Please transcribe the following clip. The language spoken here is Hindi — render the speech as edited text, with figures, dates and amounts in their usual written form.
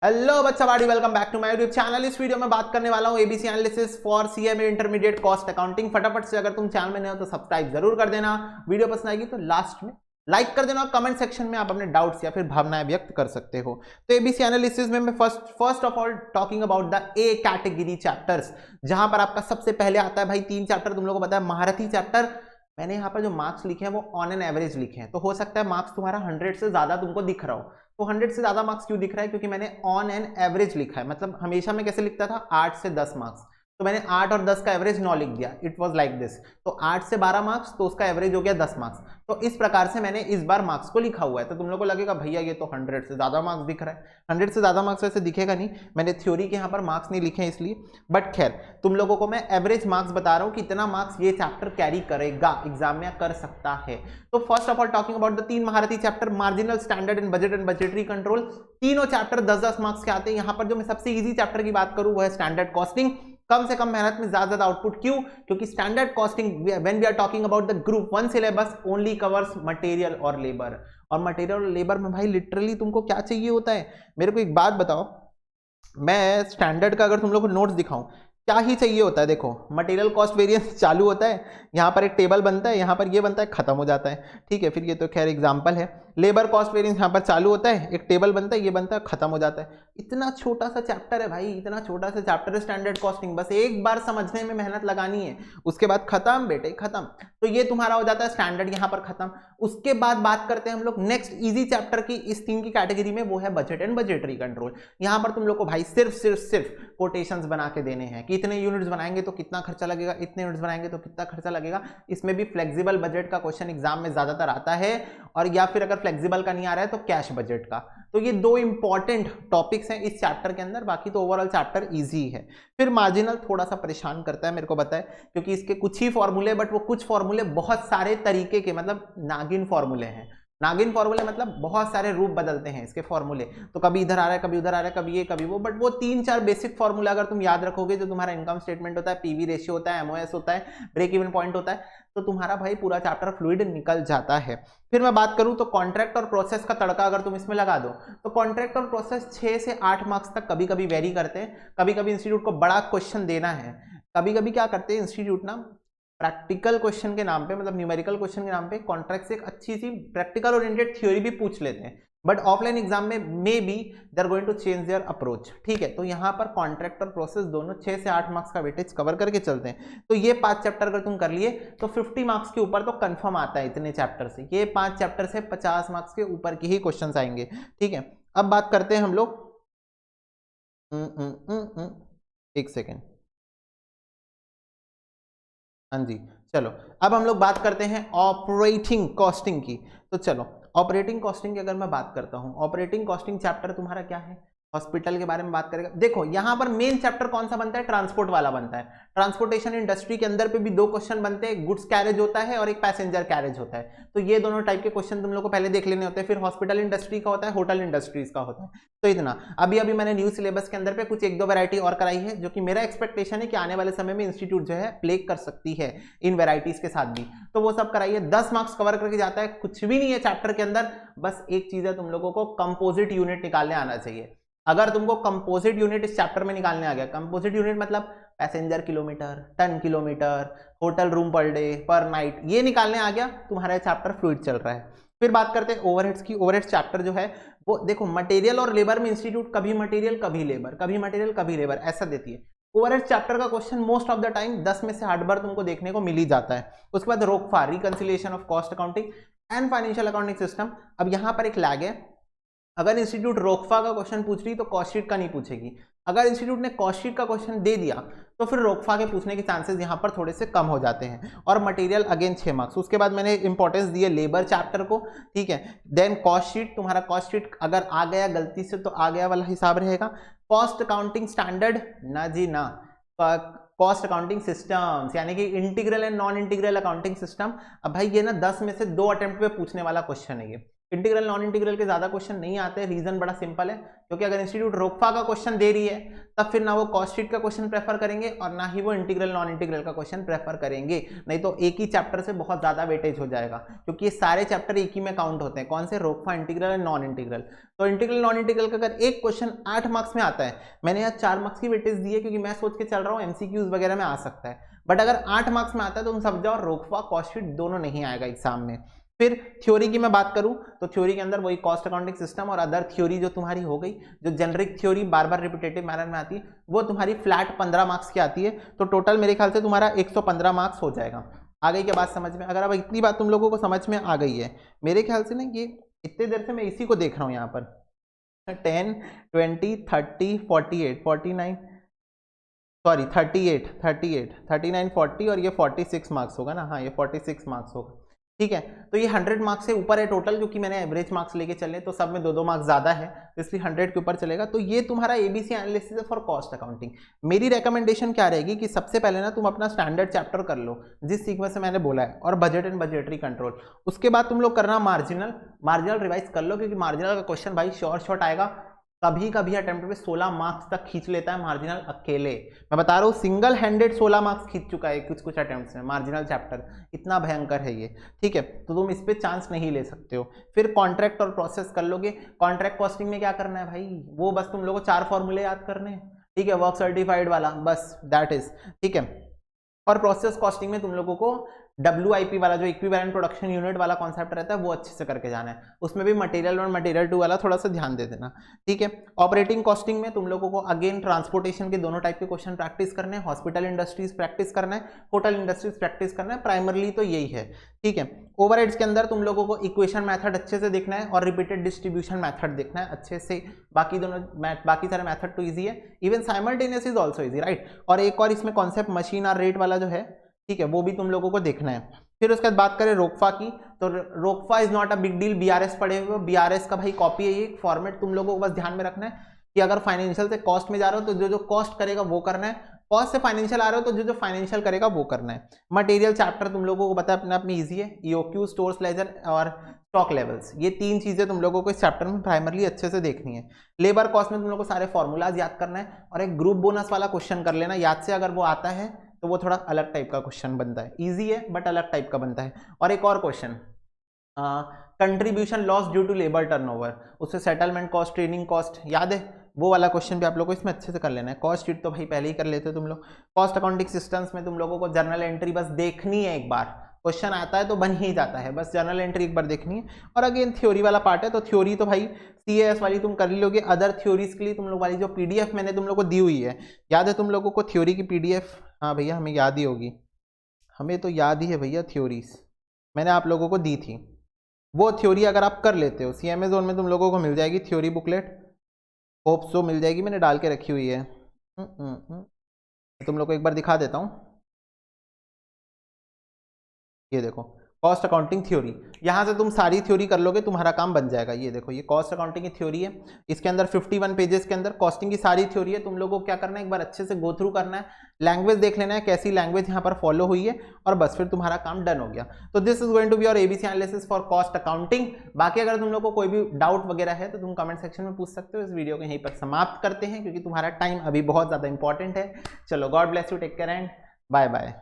हेलो बच्चा बाड़ी, welcome back to my YouTube channel. इस वीडियो में बात करने वाला हूं ABC analysis for CMA intermediate cost accounting. फटाफट से अगर तुम चैनल में नए हो तो सब्सक्राइब जरूर कर देना। वीडियो पसंद आएगी तो लास्ट में लाइक कर देना और कमेंट सेक्शन में आप अपने डाउट्स या फिर भावनाएं व्यक्त कर सकते हो। तो एबीसी एनालिसिस में मैं first of all talking about the A category chapters, जहां पर आपका सबसे पहले आता है भाई 3 चैप्टर। तुम लोगों को पता है महारथी चैप्टर। मैंने यहाँ पर जो मार्क्स लिखे हैं वो ऑन एन एवरेज लिखे हैं, तो हो सकता है मार्क्स तुम्हारा 100 से ज्यादा तुमको दिख रहा हो। तो 100 से ज्यादा मार्क्स क्यों दिख रहा है? क्योंकि मैंने ऑन एन एवरेज लिखा है। मतलब हमेशा मैं कैसे लिखता था, 8 से 10 मार्क्स, तो मैंने 8 और 10 का एवरेज 9 लिख दिया। It was like this. तो 8 से 12 मार्क्स, तो उसका एवरेज हो गया 10 मार्क्स। तो इस प्रकार से मैंने इस बार मार्क्स को लिखा हुआ है। तो तुम लोगों को लगेगा भैया ये तो 100 से ज्यादा मार्क्स दिख रहा है। 100 से ज्यादा मार्क्स वैसे दिखेगा नहीं, मैंने थ्योरी के यहाँ पर मार्क्स नहीं लिखे हैं इसलिए। बट खैर, तुम लोगों को मैं एवरेज मार्क्स बता रहा हूँ, कितना मार्क्स ये चैप्टर कैरी करेगा, एग्जाम में कर सकता है। तो first of all talking about the 3 महारथी chapter, marginal, standard and budget and budgetary control. तीनों चैप्टर 10-10 मार्क्स के आते हैं। यहाँ पर जो मैं सबसे इजी चैप्टर की बात करूँ वो है स्टैंडर्ड कॉस्टिंग। कम से कम मेहनत में ज्यादा ज्यादा आउटपुट। क्यों? क्योंकि standard costing when we are talking about the group 1 syllabus only covers material और लेबर। और मटेरियल और लेबर में भाई लिटरली तुमको क्या चाहिए होता है? मेरे को एक बात बताओ, मैं स्टैंडर्ड का अगर तुम लोग को नोट्स दिखाऊं, क्या ही चाहिए होता है? देखो, मटेरियल कॉस्ट वेरिएंस चालू होता है, यहाँ पर एक टेबल बनता है, यहाँ पर ये बनता है, खत्म हो जाता है। ठीक है, फिर ये तो खैर एग्जांपल है। लेबर कॉस्ट वेरिएंस यहाँ पर चालू होता है, एक टेबल बनता है, ये बनता है, खत्म हो जाता है। इतना छोटा सा चैप्टर है भाई, इतना छोटा सा चैप्टर है स्टैंडर्ड कॉस्टिंग। बस एक बार समझने में मेहनत लगानी है, उसके बाद खत्म बेटे, खत्म। तो ये तुम्हारा हो जाता है स्टैंडर्ड, यहाँ पर खत्म। उसके बाद बात करते हैं हम लोग नेक्स्ट इजी चैप्टर की, इस 3 की कैटेगरी में, वो है बजट एंड बजटरी कंट्रोल। यहाँ पर तुम लोग को भाई सिर्फ कोटेशंस बना के देने हैं कि इतने यूनिट्स बनाएंगे तो कितना खर्चा लगेगा, इतने यूनिट्स बनाएंगे तो कितना खर्चा लगेगा। इसमें भी फ्लेक्सिबल बजट का क्वेश्चन एग्जाम में ज्यादातर आता है, और या फिर अगर फ्लेक्सिबल का नहीं आ रहा है तो कैश बजट का। तो ये 2 इंपॉर्टेंट टॉपिक्स हैं इस चैप्टर के अंदर। बाकी तो ओवरऑल चैप्टर इजी है। फिर मार्जिनल थोड़ा सा परेशान करता है, मेरे को पता है, क्योंकि इसके कुछ ही फॉर्मूले, बट वो कुछ फॉर्मूले बहुत सारे तरीके के, मतलब नागिन फॉर्मूले हैं। नागिन फॉर्मूले मतलब बहुत सारे रूप बदलते हैं इसके फॉर्मूले। तो कभी इधर आ रहा है, कभी उधर आ रहा है, कभी ये कभी वो। बट वो 3-4 बेसिक फॉर्मूला अगर तुम याद रखोगे, जो तुम्हारा इनकम स्टेटमेंट होता है, पीवी रेशियो होता है, एमओएस होता है, ब्रेक इवन पॉइंट होता है, तो तुम्हारा भाई पूरा चैप्टर फ्लूइड निकल जाता है। फिर मैं बात करूं तो कॉन्ट्रैक्ट और प्रोसेस का तड़का अगर तुम इसमें लगा दो, तो कॉन्ट्रैक्ट और प्रोसेस 6 से 8 मार्क्स तक कभी कभी वेरी करते हैं। कभी कभी इंस्टीट्यूट को बड़ा क्वेश्चन देना है, कभी कभी क्या करते हैं इंस्टीट्यूट ना, प्रैक्टिकल क्वेश्चन के नाम पे, मतलब न्यूमेरिकल क्वेश्चन के नाम पे कॉन्ट्रैक्ट से एक अच्छी सी प्रैक्टिकल ओरिएंटेड थ्योरी भी पूछ लेते हैं। बट ऑफलाइन एग्जाम में may be they are going to change their approach. ठीक है, तो यहाँ पर कॉन्ट्रैक्ट और प्रोसेस दोनों 6 से 8 मार्क्स का वेटेज कवर करके चलते हैं। तो ये 5 चैप्टर अगर तुम कर लिए तो 50 मार्क्स के ऊपर तो कंफर्म आता है इतने चैप्टर से। ये 5 चैप्टर से 50 मार्क्स के ऊपर के ही क्वेश्चन आएंगे। ठीक है, अब बात करते हैं हम लोग, एक सेकेंड, हाँ जी, चलो अब हम लोग बात करते हैं ऑपरेटिंग कॉस्टिंग की। तो चलो, ऑपरेटिंग कॉस्टिंग की अगर मैं बात करता हूं, ऑपरेटिंग कॉस्टिंग चैप्टर तुम्हारा क्या है? हॉस्पिटल के बारे में बात करेगा। देखो यहाँ पर मेन चैप्टर कौन सा बनता है? ट्रांसपोर्ट वाला बनता है। ट्रांसपोर्टेशन इंडस्ट्री के अंदर पे भी 2 क्वेश्चन बनते हैं, गुड्स कैरेज होता है और एक पैसेंजर कैरेज होता है। तो ये दोनों टाइप के क्वेश्चन तुम लोग को पहले देख लेने होते हैं। फिर हॉस्पिटल इंडस्ट्री का होता है, होटल इंडस्ट्रीज का होता है। तो इतना अभी अभी मैंने न्यू सिलेबस के अंदर पे कुछ 1-2 वैरायटी और कराई है, जो कि मेरा एक्सपेक्टेशन है कि आने वाले समय में इंस्टीट्यूट जो है प्ले कर सकती है इन वैरायटीज के साथ भी। तो वो सब कराइए, 10 मार्क्स कवर करके जाता है, कुछ भी नहीं है चैप्टर के अंदर। बस एक चीज है, तुम लोगों को कंपोजिट यूनिट निकालने आना चाहिए। अगर तुमको कंपोजिट यूनिट इस चैप्टर में निकालने आ गया, कंपोजिट यूनिट मतलब passenger kilometre, ton kilometre, hotel room per day, per night, ये निकालने आ गया, तुम्हारा चैप्टर फ्लूइड चल रहा है। फिर बात करते हैं ओवरहेड्स की। ओवरहेड्स चैप्टर जो है वो देखो, मटेरियल और लेबर में इंस्टीट्यूट कभी मटेरियल कभी लेबर, कभी मटेरियल कभी लेबर, ऐसा देती है। ओवरहेड्स चैप्टर का question most of the time 10 में से 8 बार तुमको देखने को मिल ही जाता है। उसके बाद रोकफार, reconciliation of cost accounting and financial accounting system. अब यहाँ पर एक लैग है, अगर इंस्टीट्यूट रोकफा का क्वेश्चन पूछ रही तो कॉस्ट शीट का नहीं पूछेगी। अगर इंस्टीट्यूट ने कॉस्ट शीट का क्वेश्चन दे दिया तो फिर रोकफा के पूछने के चांसेस यहाँ पर थोड़े से कम हो जाते हैं। और मटेरियल अगेन 6 मार्क्स। उसके बाद मैंने इंपॉर्टेंस दी है लेबर चैप्टर को। ठीक है, देन कॉस्ट शीट, तुम्हारा कॉस्ट शीट अगर आ गया गलती से तो आ गया वाला हिसाब रहेगा। कॉस्ट अकाउंटिंग स्टैंडर्ड, ना जी ना। कॉस्ट अकाउंटिंग सिस्टम्स यानी कि integral and non integral accounting system. अब भाई ये ना 10 में से 2 अटेम्प्ट पे पूछने वाला क्वेश्चन है ये। इंटीग्रल नॉन इंटीग्रल के ज्यादा क्वेश्चन नहीं आते, रीजन बड़ा सिंपल है, क्योंकि अगर इंस्टीट्यूट रोकफा का क्वेश्चन दे रही है तब फिर ना वो कॉस्ट शीट का क्वेश्चन प्रेफर करेंगे और ना ही वो इंटीग्रल नॉन इंटीग्रल का क्वेश्चन प्रेफर करेंगे, नहीं तो एक ही चैप्टर से बहुत ज्यादा वेटेज हो जाएगा, क्योंकि ये सारे चैप्टर एक ही में काउंट होते हैं, कौन से, रोकफा, इंटीग्रल और नॉन इंटीग्रल। तो इंटीग्रल नॉन इंटीग्रल का अगर एक क्वेश्चन 8 मार्क्स में आता है, मैंने यहाँ 4 मार्क्स की वेटेज दी है क्योंकि मैं सोच के चल रहा हूँ एमसीक्यूज वगैरह में आ सकता है, बट अगर 8 मार्क्स में आता है तो तुम समझ जाओ रोकफा कॉस्ट शीट दोनों नहीं आएगा एग्जाम में। फिर थ्योरी की मैं बात करूं तो थ्योरी के अंदर वही कॉस्ट अकाउंटिंग सिस्टम और अदर थ्योरी जो तुम्हारी हो गई, जो जेनरिक थ्योरी बार बार रिपीटेटिव मैनर में आती है, वो तुम्हारी फ्लैट 15 मार्क्स की आती है, तो टोटल मेरे ख्याल से तुम्हारा 115 मार्क्स हो जाएगा। आ गई क्या बात समझ में? अगर अब इतनी बात तुम लोगों को समझ में आ गई है, मेरे ख्याल से ना ये इतने देर से मैं इसी को देख रहा हूँ यहाँ पर 10, 20, 30, 48, 49, सॉरी 38, 38, 39, 40 और ये 46 मार्क्स होगा ना, हाँ ये 46 मार्क्स होगा, ठीक है। तो ये 100 मार्क्स से ऊपर है टोटल, जो कि मैंने एवरेज मार्क्स लेके चले तो सब में 2-2 मार्क्स ज्यादा है, इसलिए 100 के ऊपर चलेगा। तो ये तुम्हारा एबीसी एनालिसिस है फॉर कॉस्ट अकाउंटिंग। मेरी रेकमेंडेशन क्या रहेगी कि सबसे पहले ना तुम अपना स्टैंडर्ड चैप्टर कर लो जिस सीक्वेंस से मैंने बोला है, और बजट एंड बजटरी कंट्रोल, उसके बाद तुम लोग करना मार्जिनल रिवाइज कर लो, क्योंकि मार्जिनल का क्वेश्चन भाई शॉर्ट आएगा, कभी कभी अटेम्प्ट में 16 मार्क्स तक खींच लेता है मार्जिनल अकेले, मैं बता रहा हूँ सिंगल हैंडेड 16 मार्क्स खींच चुका है कुछ अटेम्प्ट्स में मार्जिनल चैप्टर, इतना भयंकर है ये, ठीक है। तो तुम इस पे चांस नहीं ले सकते हो। फिर कॉन्ट्रैक्ट और प्रोसेस कर लोगे। कॉन्ट्रैक्ट कॉस्टिंग में क्या करना है भाई, वो बस तुम लोगों को 4 फॉर्मूले याद करने हैं, ठीक है, वर्क सर्टिफाइड वाला, बस दैट इज, ठीक है। और प्रोसेस कॉस्टिंग में तुम लोगों को WIP वाला जो इक्विवेलेंट प्रोडक्शन यूनिट वाला कॉन्सेप्ट रहता है वो अच्छे से करके जाना है, उसमें भी मटेरियल 1 मटेरियल 2 वाला थोड़ा सा ध्यान दे देना, ठीक है। ऑपरेटिंग कॉस्टिंग में तुम लोगों को अगेन ट्रांसपोर्टेशन के दोनों टाइप के क्वेश्चन प्रैक्टिस करने हैं, हॉस्पिटल इंडस्ट्रीज प्रैक्टिस करना है, होटल इंडस्ट्रीज प्रैक्टिस करना है, प्राइमरली तो यही है, ठीक है। ओवरहेड्स के अंदर तुम लोगों को इक्वेशन मेथड अच्छे से देखना है और रिपीटेड डिस्ट्रीब्यूशन मेथड देखना है अच्छे से, बाकी सारे मेथड तो ईजी है, even simultaneous is also easy, right. और एक और इसमें कॉन्सेप्ट मशीन और रेट वाला जो है, ठीक है, वो भी तुम लोगों को देखना है। फिर उसके बाद बात करें रोकफा की, तो रोकफा is not a big deal, BRS पढ़े हुए, BRS का भाई कॉपी है ये, फॉर्मेट तुम लोगों को बस ध्यान में रखना है कि अगर फाइनेंशियल से कॉस्ट में जा रहे हो तो जो जो कॉस्ट करेगा वो करना है, कॉस्ट से फाइनेंशियल आ रहे हो तो जो जो फाइनेंशियल करेगा वो करना है। मटेरियल चैप्टर तुम लोगों को पता है अपने आप में ईजी है, EOQ, स्टोर्स लेजर और स्टॉक लेवल्स, ये 3 चीजें तुम लोगों को इस चैप्टर में प्राइमरली अच्छे से देखनी है। लेबर कॉस्ट में तुम लोगों को सारे फॉर्मूलाज याद करना है और एक ग्रुप बोनस वाला क्वेश्चन कर लेना याद से, अगर वो आता है तो वो थोड़ा अलग टाइप का क्वेश्चन बनता है, इजी है बट अलग टाइप का बनता है। और एक और question contribution loss due to labour turnover, उससे सेटलमेंट कॉस्ट, ट्रेनिंग कॉस्ट याद है, वो वाला क्वेश्चन भी आप लोगों को इसमें अच्छे से कर लेना है। कॉस्ट शीट तो भाई पहले ही कर लेते हो तुम लोग। कॉस्ट अकाउंटिंग सिस्टम्स में तुम लोगों को जर्नल एंट्री बस देखनी है, एक बार क्वेश्चन आता है तो बन ही जाता है, बस जर्नल एंट्री एक बार देखनी है। और अगेन थ्योरी वाला पार्ट है, तो थ्योरी तो भाई CAS वाली तुम कर ही लोगे। अदर थ्योरीज के लिए तुम लोग वाली जो PDF मैंने तुम लोग को दी हुई है, याद है तुम लोगों को थ्योरी की PDF? हाँ भैया हमें याद ही होगी, हमें तो याद ही है भैया, थ्योरीज मैंने आप लोगों को दी थी, वो थ्योरी अगर आप कर लेते हो CMA जोन में तुम लोगों को मिल जाएगी थ्योरी बुकलेट, होप सो मिल जाएगी, मैंने डाल के रखी हुई है। तुम लोग को एक बार दिखा देता हूँ, ये देखो कॉस्ट अकाउंटिंग थ्योरी, यहाँ से तुम सारी थ्योरी कर लोगे, तुम्हारा काम बन जाएगा। ये देखो ये कॉस्ट अकाउंटिंग की थ्योरी है, इसके अंदर 51 पेजेस के अंदर कॉस्टिंग की सारी थ्योरी है। तुम लोगों को क्या करना है, एक बार अच्छे से गो थ्रू करना है, लैंग्वेज देख लेना है कैसी लैंग्वेज यहाँ पर फॉलो हुई है, और बस फिर तुम्हारा काम डन हो गया। तो this is going to be your ABC analysis for cost accounting. बाकी अगर तुम लोग को कोई भी डाउट वगैरह है तो तुम कमेंट सेक्शन में पूछ सकते हो। इस वीडियो को यहीं पर समाप्त करते हैं क्योंकि तुम्हारा टाइम अभी बहुत ज्यादा इंपॉर्टेंट है। चलो God bless you, take care and bye bye.